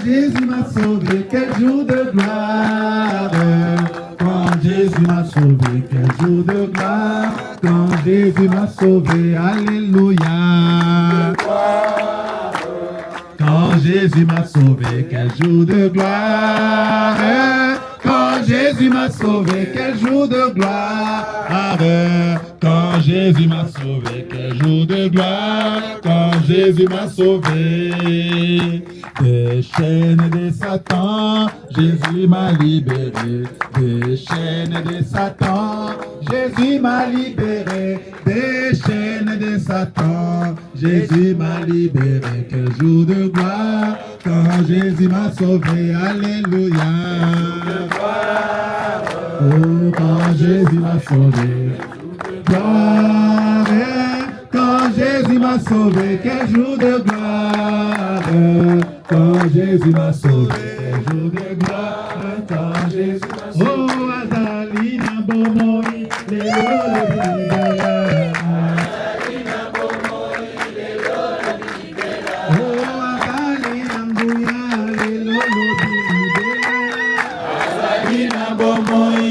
Jésus m'a sauvé, quel jour de gloire. Quand Jésus m'a sauvé, quel jour de gloire. Quand Jésus m'a sauvé, alléluia. Quand Jésus m'a sauvé, quel jour de gloire. Quand Jésus m'a sauvé, quel jour de gloire. Quand Jésus m'a sauvé, quel jour de gloire. Quand Jésus m'a sauvé. Des chaînes de Satan, Jésus m'a libéré. Des chaînes de Satan, Jésus m'a libéré. Des chaînes de Satan, Jésus m'a libéré. Quel jour de gloire, quand Jésus m'a sauvé, alléluia. Oh, quand Jésus m'a sauvé, gloire. Quand Jésus m'a sauvé, quel jour de gloire. Quand Jésus m'a sauvé, quel jour de gloire. Quand Jésus m'a sauvé. Oh, Azalina Bomoi, Azalina Bomoi, oh, Azalina Mbouya, Azalina Bomoi,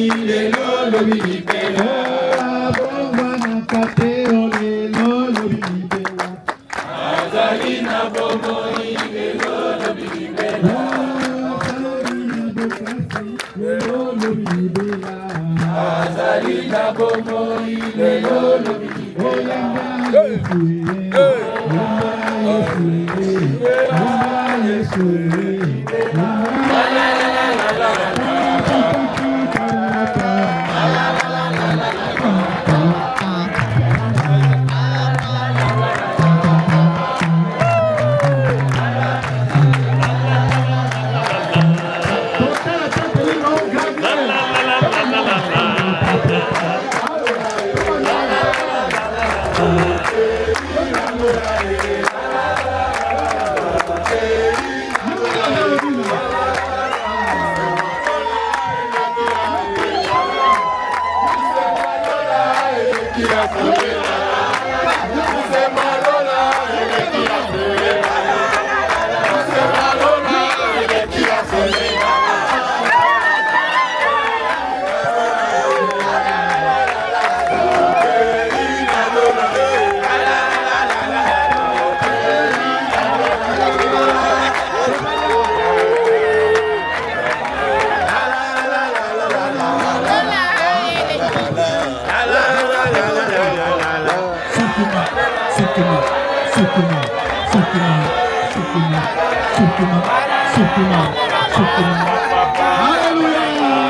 Alléluia.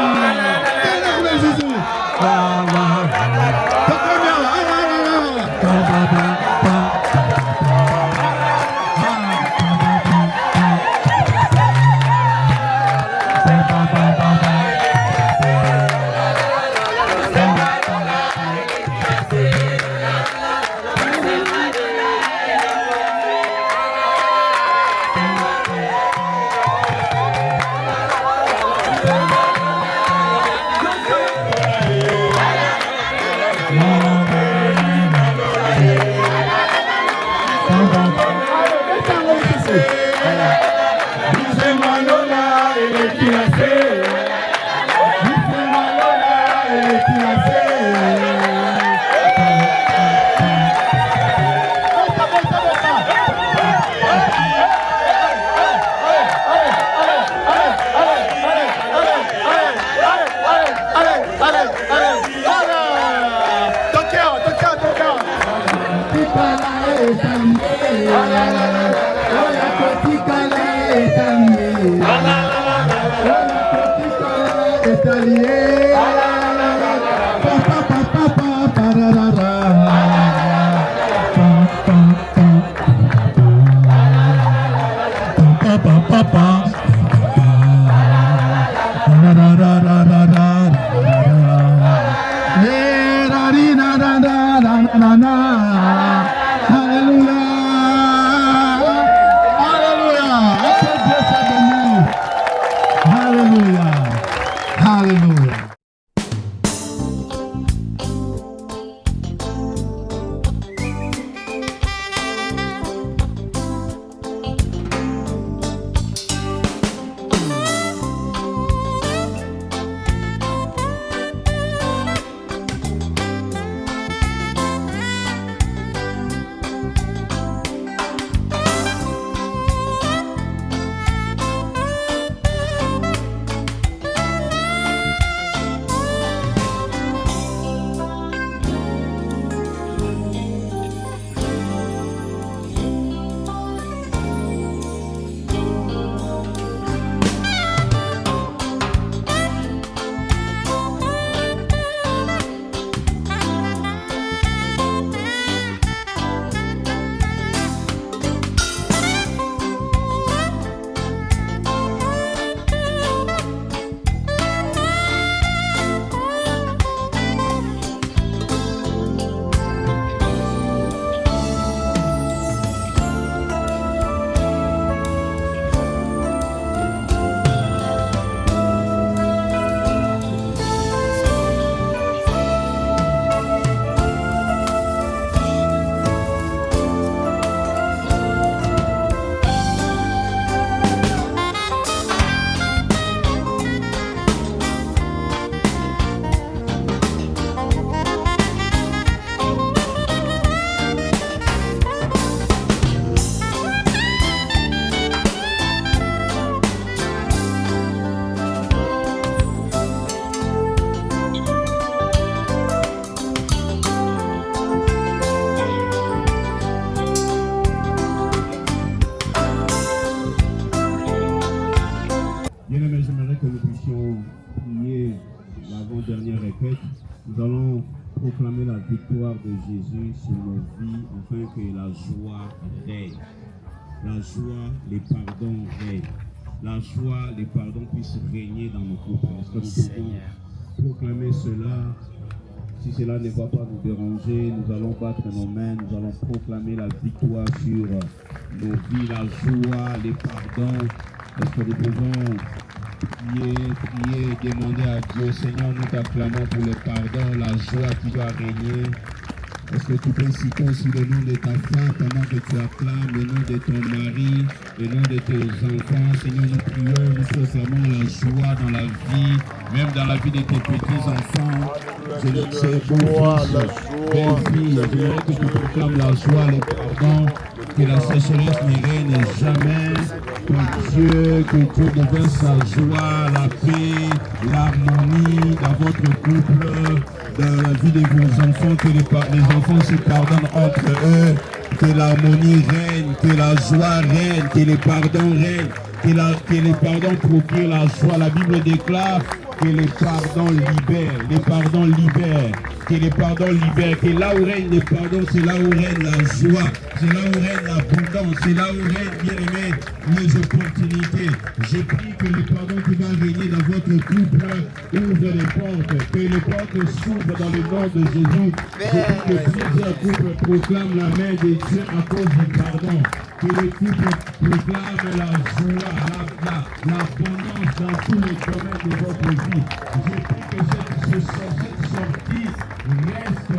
Nous allons proclamer la victoire de Jésus sur nos vies afin que la joie règne. La joie, les pardons règnent. La joie, les pardons puissent régner dans nos couples. Est-ce que nous pouvons proclamer cela? Si cela ne va pas nous déranger, nous allons battre nos mains, nous allons proclamer la victoire sur nos vies, la joie, les pardons. Est-ce que nous pouvons prier, demander à Dieu, Seigneur, nous t'acclamons pour le pardon, la joie qui doit régner. Est-ce que tu peux citer aussi le nom de ta femme pendant que tu acclames, le nom de ton mari, le nom de tes enfants? Seigneur, nous prions, nous proclamons la joie dans la vie, même dans la vie de tes petits-enfants. Je le sais, bon fils, belle fille, j'aimerais que tu proclames la joie, le pardon, que la sécheresse ne règne jamais, que Dieu déverse sa joie, la paix, l'harmonie dans votre couple, dans la vie de vos enfants, que les enfants se pardonnent entre eux, que l'harmonie règne, que la joie règne, que les pardons règnent, que les pardons procurent la joie. La Bible déclare que les pardons libèrent, que les pardons libèrent, que là où règne les pardons, c'est là où règne la joie, c'est là où règne l'abondance, c'est là où règne, bien aimé, les opportunités. Je prie que les pardons qui vont régner dans votre couple ouvrent les portes, que les portes s'ouvrent dans le nom de Jésus. Je prie que plusieurs couples proclament la main de Dieu à cause du pardon, que les couples proclament la joie, l'abondance dans tous les domaines de votre vie. Je prie que cette sortie reste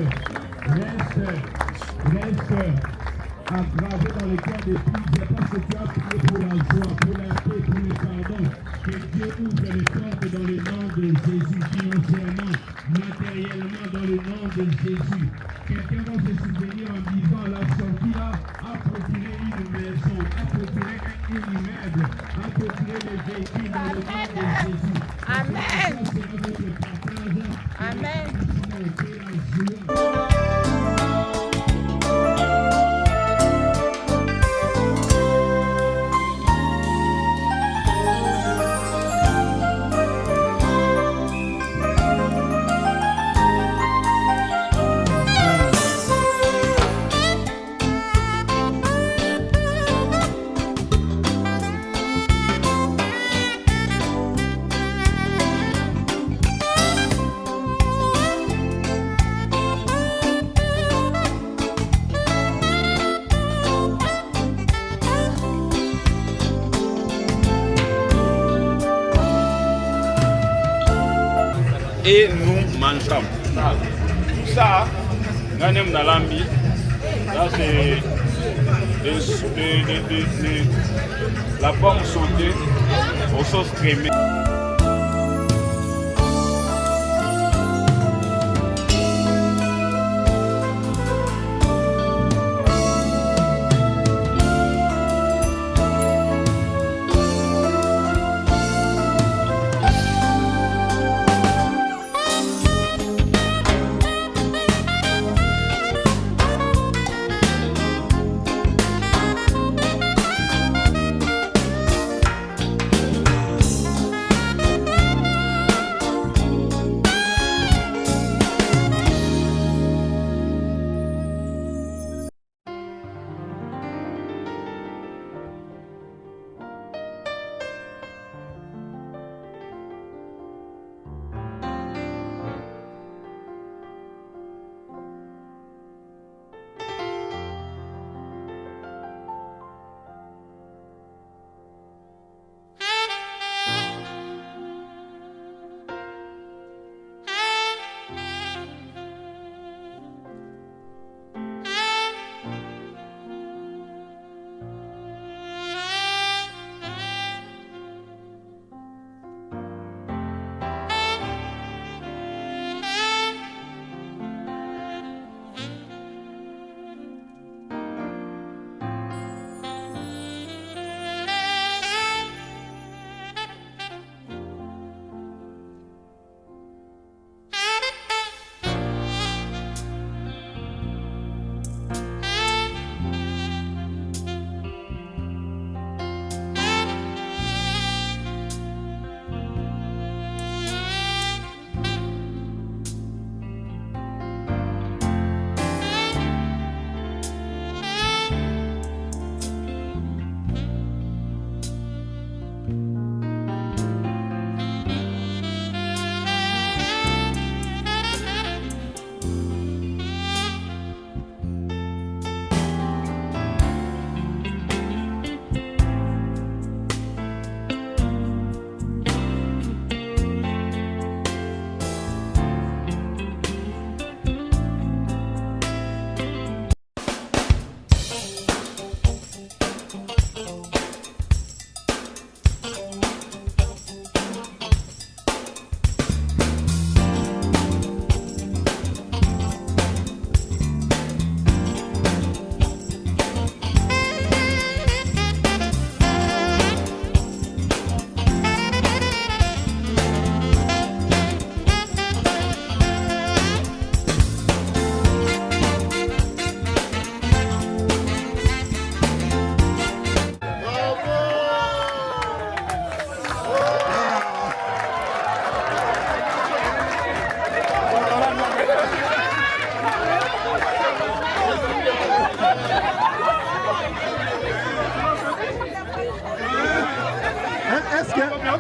aggravé dans le cœur de plusieurs, parce que tu as prié pour la joie, pour la paix, pour le pardon. Que Dieu ouvre les portes dans le nom de Jésus, financièrement, matériellement, dans le nom de Jésus. Quelqu'un va se souvenir en disant la sortie là a procuré une maison, a procuré un immeuble, a procuré les véhicules dans le nom de Jésus. Amen. Amen. et nous mangeons. Tout ça, Ganem Nalambi, là c'est la pomme sautée aux sauces crémées.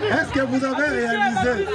Est-ce que vous avez réalisé?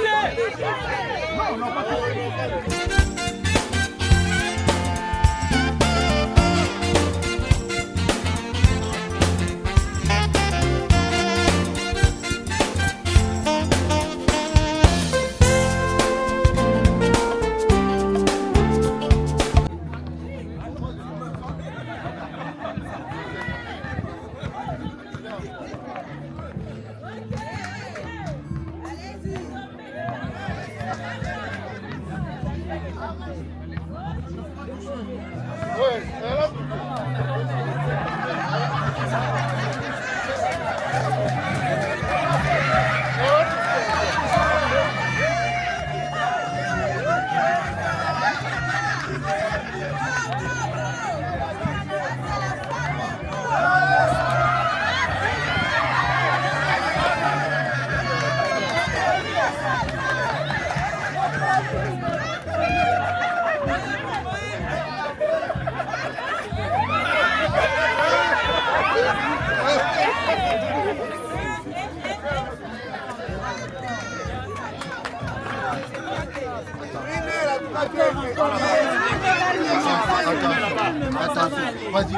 Vas-y,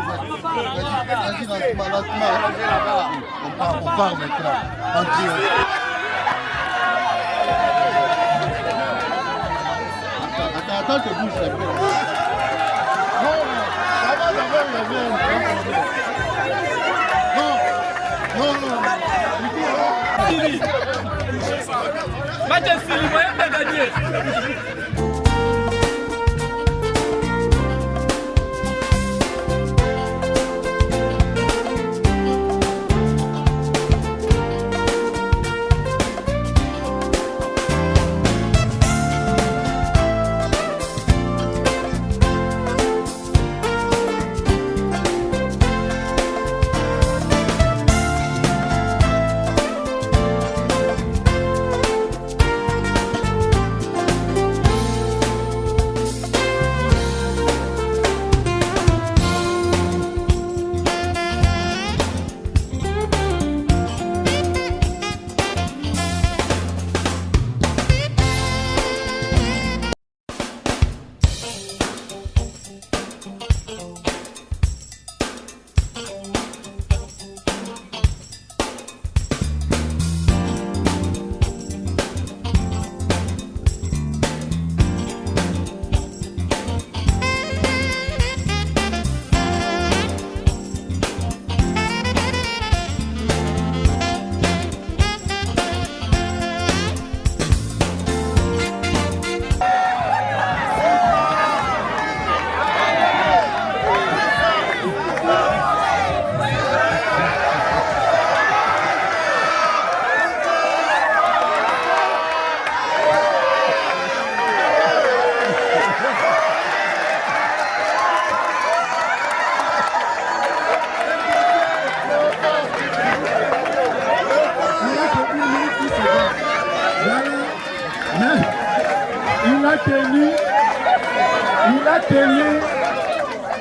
on part maintenant. attends que bouge la gueule. Non, ça va d'abord, il y a bien. Non, Match Sili, moyen de gagner.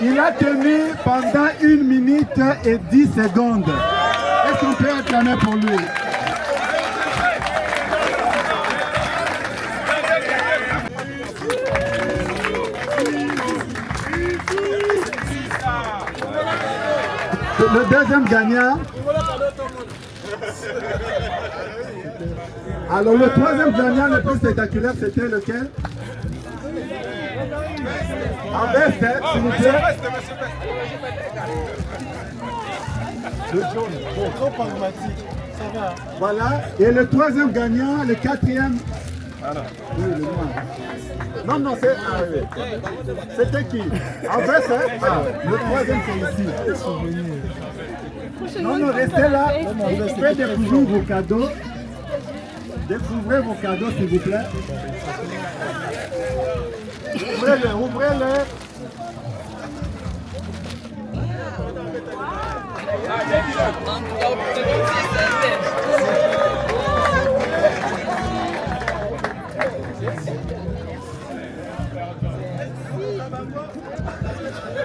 Il a tenu pendant 1 minute et 10 secondes. Est-ce qu'on peut acclamer pour lui? Le deuxième gagnant. Alors le troisième gagnant le plus spectaculaire, c'était lequel? En veste, s'il vous plaît. Le jaune, bon, trop pragmatique, ça va. Voilà, et le troisième gagnant, le quatrième. Voilà. Oui, le noir. Non, non, c'est. Ah, oui. C'était qui? En veste, hein? Ah, le troisième, c'est ici. Non, non, restez là. Faites découvrir vos cadeaux. Découvrez vos cadeaux, s'il vous plaît. Ouvrez-le, ouvrez-le.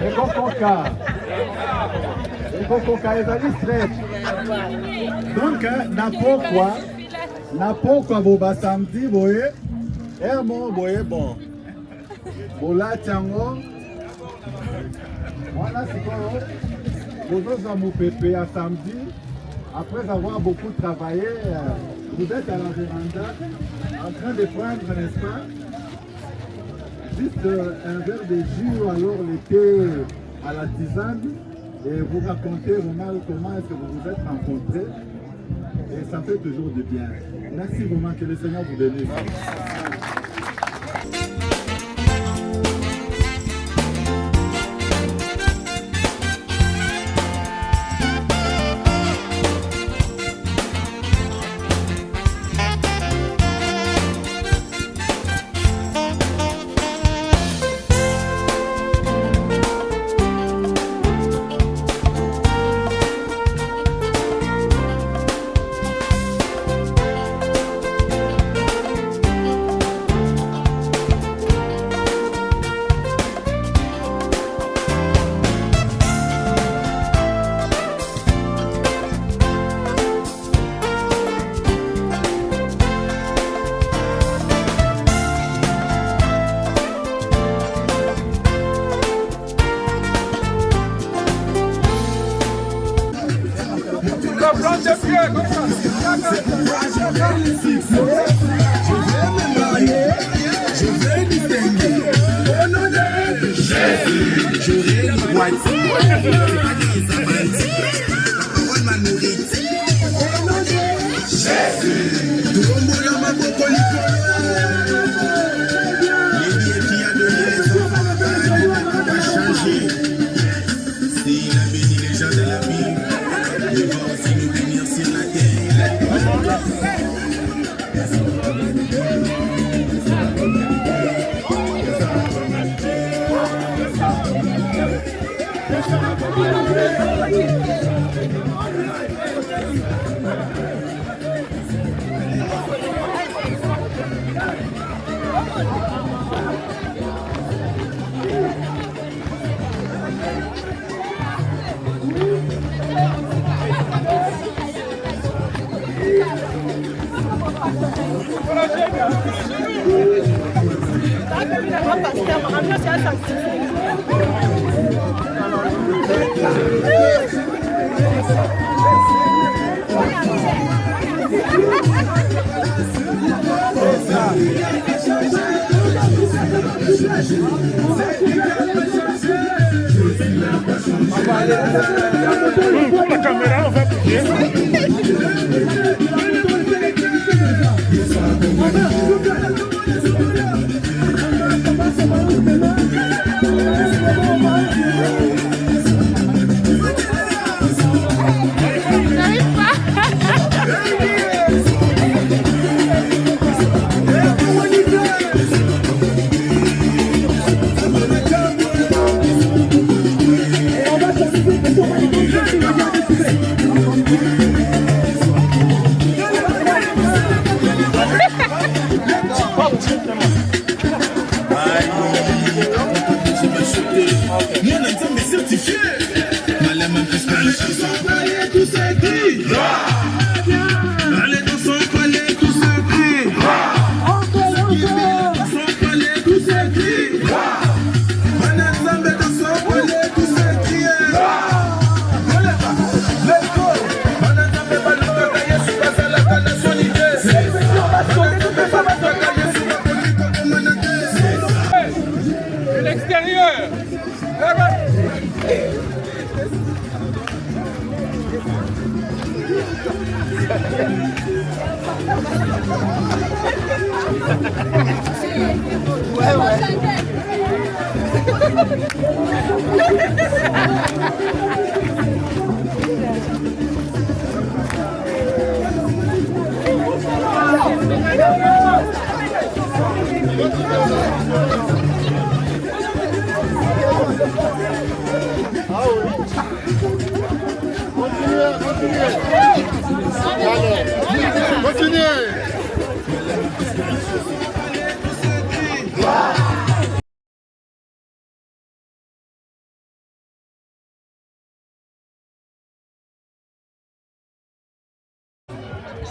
Les conconcas. Les conconcas, ils allaient stretch. Donc, n'importe quoi, vous samedi, vous voyez, et moi, vous voyez, bon. Voilà, Tiango. Voilà, c'est quoi, vous avez mon pépé à samedi. Après avoir beaucoup travaillé, vous êtes à la véranda, en train de prendre, n'est-ce pas, juste un verre de jus ou alors le thé à la tisane et vous racontez vraiment comment est-ce que vous vous êtes rencontrés et ça fait toujours du bien. Merci vraiment, que le Seigneur vous bénisse. me distinguer. Au nom de Jésus, j'aurai le boîtier. C'est pas des avantis. La parole m'a nourri. Au nom de Jésus, tout le monde a ma cocoliko. Les billets qui a donné les enfants, on va changer. S'il a béni les gens de la vie, il va aussi nous bénir sur la terre. La caméra, on va bouger.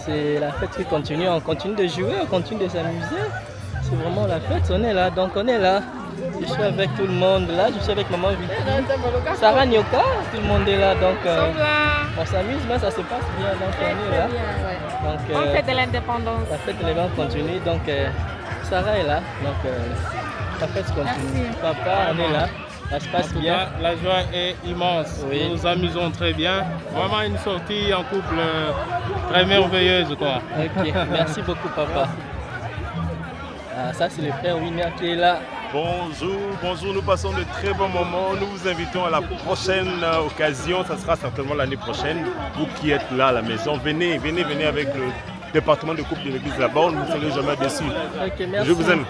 C'est la fête qui continue, on continue de jouer, on continue de s'amuser. C'est vraiment la fête, on est là, donc on est là. Je suis avec tout le monde là, je suis avec maman Vicky, Sarah Nyoka, tout le monde est là, donc on s'amuse, mais ça se passe bien, donc on est là. Donc, on fête de l'indépendance. La fête de l'indépendance continue, donc Sarah est là, donc la fête continue. Merci. Papa, on est là. Ça se passe bien. La joie est immense. Oui. Nous nous amusons très bien. Vraiment une sortie en couple très merveilleuse, quoi. Ok, merci beaucoup, papa. Ah, ça, c'est le frère Winner qui est là. Bonjour, bonjour, nous passons de très bons moments. Nous vous invitons à la prochaine occasion. Ça sera certainement l'année prochaine. Vous qui êtes là à la maison, venez avec le département de couple de l'église là-bas. On ne vous serez jamais déçus. Ok, merci. Je vous aime.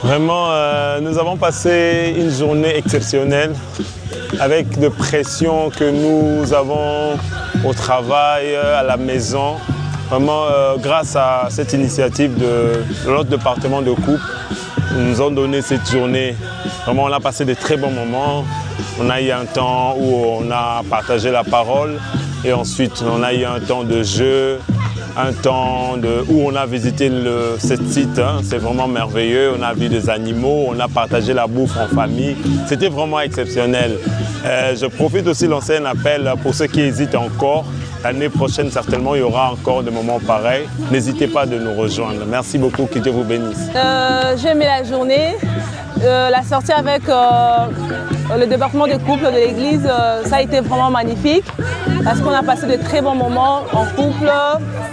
Vraiment, nous avons passé une journée exceptionnelle avec de pressions que nous avons au travail, à la maison. Vraiment, grâce à cette initiative de notre département de couple, ils nous ont donné cette journée. Vraiment, on a passé de très bons moments. On a eu un temps où on a partagé la parole et ensuite on a eu un temps de jeu, un temps où on a visité ce site. Hein. C'est vraiment merveilleux. On a vu des animaux, on a partagé la bouffe en famille. C'était vraiment exceptionnel. Je profite aussi de lancer un appel pour ceux qui hésitent encore. L'année prochaine, certainement, il y aura encore des moments pareils. N'hésitez pas de nous rejoindre. Merci beaucoup, que Dieu vous bénisse. J'ai aimé la journée. La sortie avec le département de couple de l'église, ça a été vraiment magnifique parce qu'on a passé de très bons moments en couple,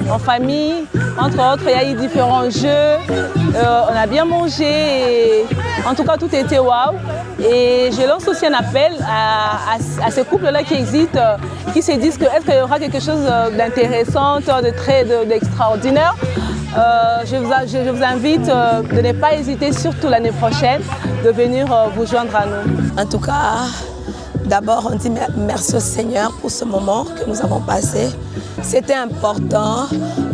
en famille. Entre autres, il y a eu différents jeux. On a bien mangé. Et en tout cas, tout était waouh. Et je lance aussi un appel à ces couples-là qui hésitent, qui se disent que est-ce qu'il y aura quelque chose d'intéressant, d'extraordinaire. Je vous invite de ne pas hésiter, surtout l'année prochaine, de venir vous joindre à nous. En tout cas, d'abord, on dit merci au Seigneur pour ce moment que nous avons passé. C'était important,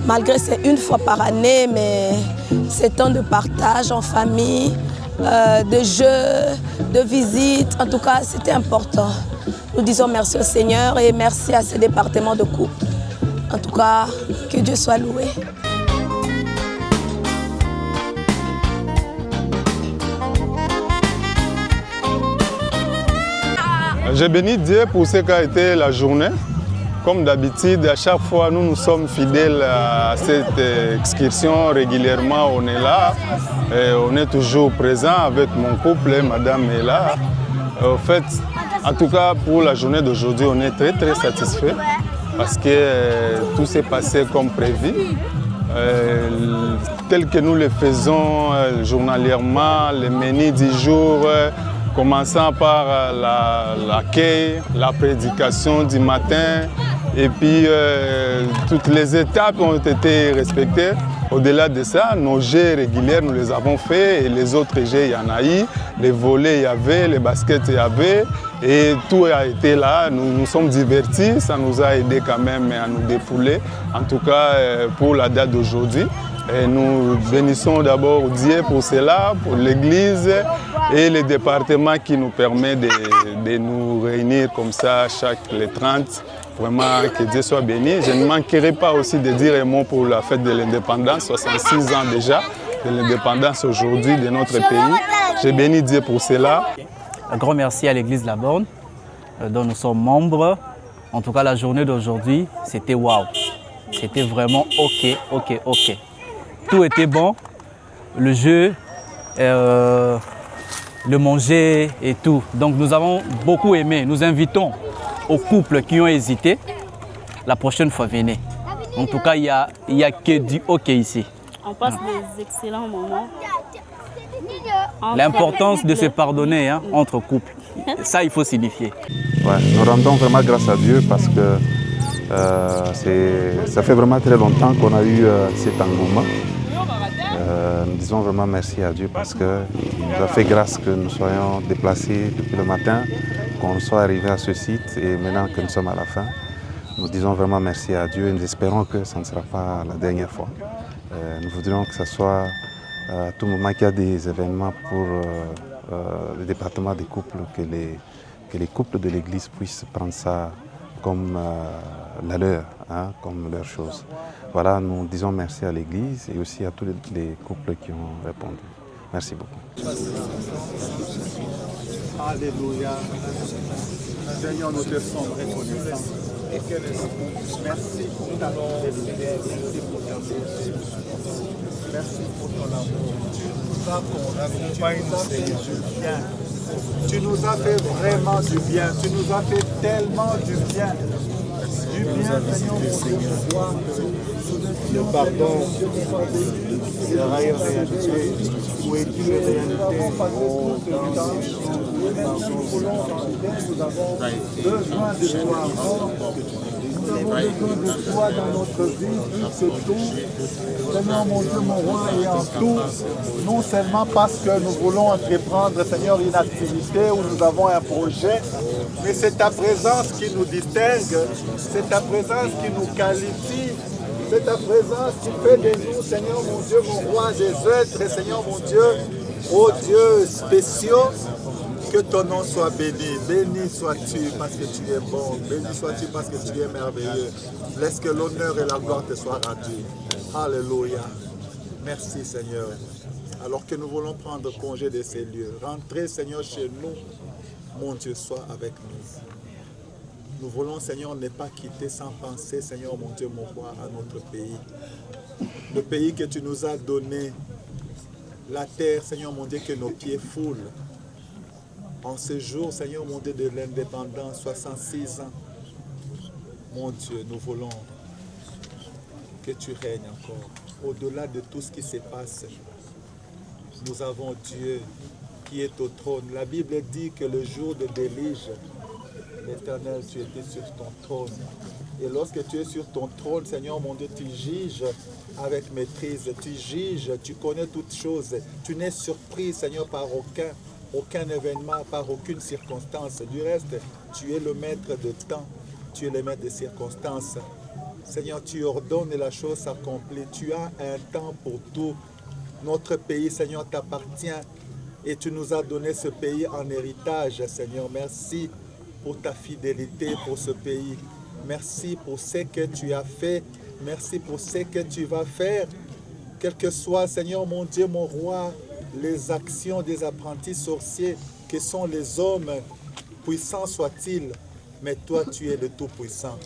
malgré c'est une fois par année, mais c'est temps de partage en famille, de jeux, de visites. En tout cas, c'était important. Nous disons merci au Seigneur et merci à ce département de couple. En tout cas, que Dieu soit loué. J'ai béni Dieu pour ce qu'a été la journée. Comme d'habitude, à chaque fois, nous sommes fidèles à cette excursion. Régulièrement, on est là. Et on est toujours présent avec mon couple et madame est là. En fait, en tout cas, pour la journée d'aujourd'hui, on est très, très satisfait parce que tout s'est passé comme prévu. Tel que nous le faisons journalièrement, les menus du jour, commençant par l'accueil, la prédication du matin, et puis toutes les étapes ont été respectées. Au-delà de ça, nos jeux réguliers, nous les avons faits, et les autres jeux, il y en a eu. Les volets, il y avait, les baskets, il y avait, et tout a été là. Nous nous sommes divertis, ça nous a aidé quand même à nous défouler, en tout cas pour la date d'aujourd'hui. Et nous bénissons d'abord Dieu pour cela, pour l'Église et le département qui nous permet de nous réunir comme ça les 30. Vraiment, que Dieu soit béni. Je ne manquerai pas aussi de dire un mot pour la fête de l'indépendance, 66 ans déjà de l'indépendance aujourd'hui de notre pays. Je bénis Dieu pour cela. Un grand merci à l'Église La Borne, dont nous sommes membres. En tout cas, la journée d'aujourd'hui, c'était waouh. C'était vraiment OK. Tout était bon, le jeu, le manger et tout. Donc nous avons beaucoup aimé. Nous invitons aux couples qui ont hésité, la prochaine fois venez. En tout cas, il y a que du OK ici. On passe des excellents moments. L'importance de se pardonner entre couples, ça il faut signifier. Ouais, nous rendons vraiment grâce à Dieu parce que ça fait vraiment très longtemps qu'on a eu cet engouement. Nous disons vraiment merci à Dieu parce qu'il nous a fait grâce que nous soyons déplacés depuis le matin, qu'on soit arrivés à ce site et maintenant que nous sommes à la fin. Nous disons vraiment merci à Dieu et nous espérons que ça ne sera pas la dernière fois. Nous voudrions que ce soit à tout moment qu'il y a des événements pour le département des couples, que les couples de l'Église puissent prendre ça comme la leur, comme leur chose. Voilà, nous disons merci à l'Église et aussi à tous les couples qui ont répondu. Merci beaucoup. Alléluia. Seigneur, nous te sommes reconnaissants. Merci pour ta fidélité. Merci pour ta bonté. Merci pour ton amour. Tu nous as fait vraiment du bien. Tu nous as fait tellement du bien. Du bien, Seigneur, le pardon sera une réalité. Où est-il une réalité? Nous avons besoin de toi. Nous avons besoin de toi dans notre vie, c'est tout. Seigneur mon Dieu, mon roi, et en tout, non seulement parce que nous voulons entreprendre, Seigneur, une activité où nous avons un projet, mais c'est ta présence qui nous distingue, c'est ta présence qui nous qualifie, c'est ta présence qui fait de nous, Seigneur mon Dieu, mon roi, des êtres, Seigneur mon Dieu, ô Dieu spéciaux. Que ton nom soit béni. Béni sois-tu parce que tu es bon. Béni sois-tu parce que tu es merveilleux. Laisse que l'honneur et la gloire te soient rendus. Alléluia. Merci Seigneur. Alors que nous voulons prendre congé de ces lieux, rentrer Seigneur chez nous, mon Dieu, sois avec nous. Nous voulons Seigneur ne pas quitter sans penser Seigneur mon Dieu, mon roi, à notre pays. Le pays que tu nous as donné, la terre Seigneur mon Dieu que nos pieds foulent. En ce jour, Seigneur, mon Dieu, de l'indépendance, 66 ans, mon Dieu, nous voulons que tu règnes encore. Au-delà de tout ce qui se passe, nous avons Dieu qui est au trône. La Bible dit que le jour de déluge, l'Éternel, tu étais sur ton trône. Et lorsque tu es sur ton trône, Seigneur, mon Dieu, tu juges avec maîtrise, tu juges, tu connais toutes choses. Tu n'es surpris, Seigneur, par aucun événement, par aucune circonstance. Du reste, tu es le maître de temps, tu es le maître des circonstances. Seigneur, tu ordonnes et la chose s'accomplit. Tu as un temps pour tout. Notre pays, Seigneur, t'appartient et tu nous as donné ce pays en héritage, Seigneur. Merci pour ta fidélité pour ce pays. Merci pour ce que tu as fait. Merci pour ce que tu vas faire. Quel que soit, Seigneur, mon Dieu, mon roi, les actions des apprentis sorciers que sont les hommes, puissants soient-ils, mais toi tu es le Tout-Puissant.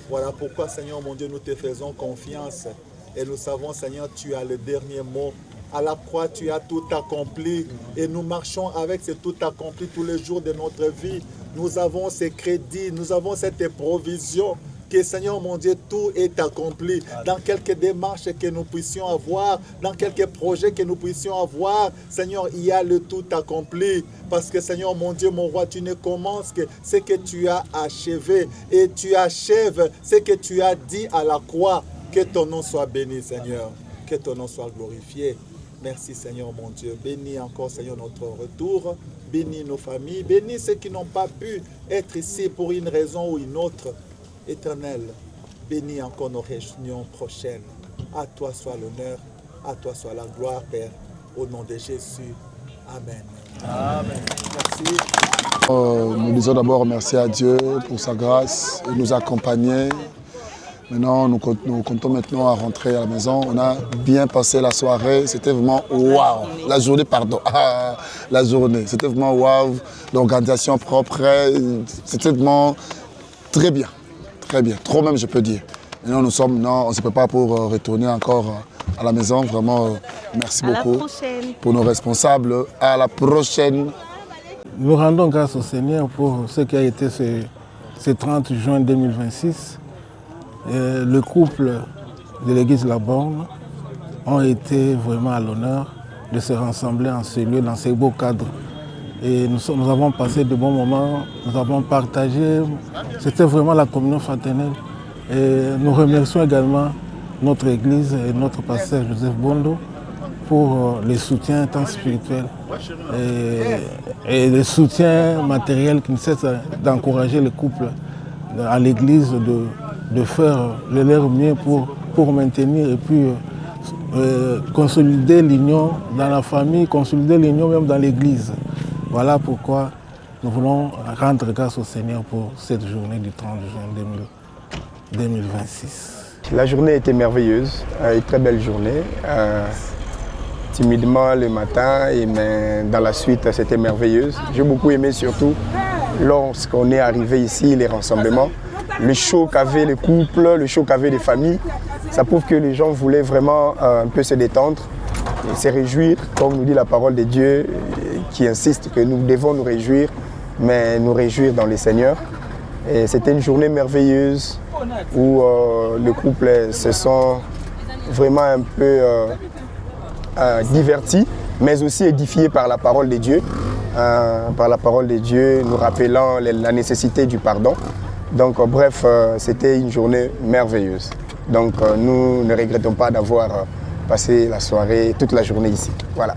Voilà pourquoi, Seigneur mon Dieu, nous te faisons confiance et nous savons, Seigneur, tu as le dernier mot. À la croix, tu as tout accompli et nous marchons avec ce tout accompli tous les jours de notre vie. Nous avons ces crédits, nous avons cette provision. Que Seigneur mon Dieu, tout est accompli. Dans quelques démarches que nous puissions avoir, dans quelques projets que nous puissions avoir, Seigneur, il y a le tout accompli. Parce que Seigneur mon Dieu, mon roi, tu ne commences que ce que tu as achevé. Et tu achèves ce que tu as dit à la croix. Que ton nom soit béni, Seigneur. Que ton nom soit glorifié. Merci Seigneur mon Dieu. Bénis encore Seigneur notre retour. Bénis nos familles. Bénis ceux qui n'ont pas pu être ici pour une raison ou une autre. Éternel, bénis encore nos réunions prochaines. À toi soit l'honneur, à toi soit la gloire, Père. Au nom de Jésus. Amen. Amen. Merci. Nous disons d'abord merci à Dieu pour sa grâce et nous accompagner. Maintenant, nous comptons maintenant à rentrer à la maison. On a bien passé la soirée. C'était vraiment waouh. La journée, pardon. La journée. C'était vraiment waouh. L'organisation propre. C'était vraiment très bien. Très bien. Trop même, je peux dire. Maintenant, on se prépare pour retourner encore à la maison. Vraiment, merci beaucoup pour nos responsables. À la prochaine. Nous rendons grâce au Seigneur pour ce qui a été ce 30 juin 2026. Le couple de l'église La Borne ont été vraiment à l'honneur de se rassembler en ce lieu, dans ces beaux cadres. Et nous avons passé de bons moments, nous avons partagé, c'était vraiment la communion fraternelle. Et nous remercions également notre église et notre pasteur Joseph Bondo pour les soutiens tant spirituels et les soutiens matériels qui ne cessent d'encourager les couples à l'église de faire leur mieux pour maintenir et puis consolider l'union dans la famille, consolider l'union même dans l'église. Voilà pourquoi nous voulons rendre grâce au Seigneur pour cette journée du 30 juin 2026. La journée était merveilleuse, une très belle journée. Timidement le matin, mais dans la suite c'était merveilleuse. J'ai beaucoup aimé surtout lorsqu'on est arrivé ici, les rassemblements, le show qu'avaient les couples, le show qu'avaient les familles. Ça prouve que les gens voulaient vraiment un peu se détendre et se réjouir, comme nous dit la parole de Dieu, qui insiste que nous devons nous réjouir, mais nous réjouir dans le Seigneur. Et c'était une journée merveilleuse où le couple se sent vraiment un peu diverti, mais aussi édifié par la parole de Dieu, nous rappelant la nécessité du pardon. Donc bref, c'était une journée merveilleuse. Donc nous ne regrettons pas d'avoir passé la soirée, toute la journée ici. Voilà.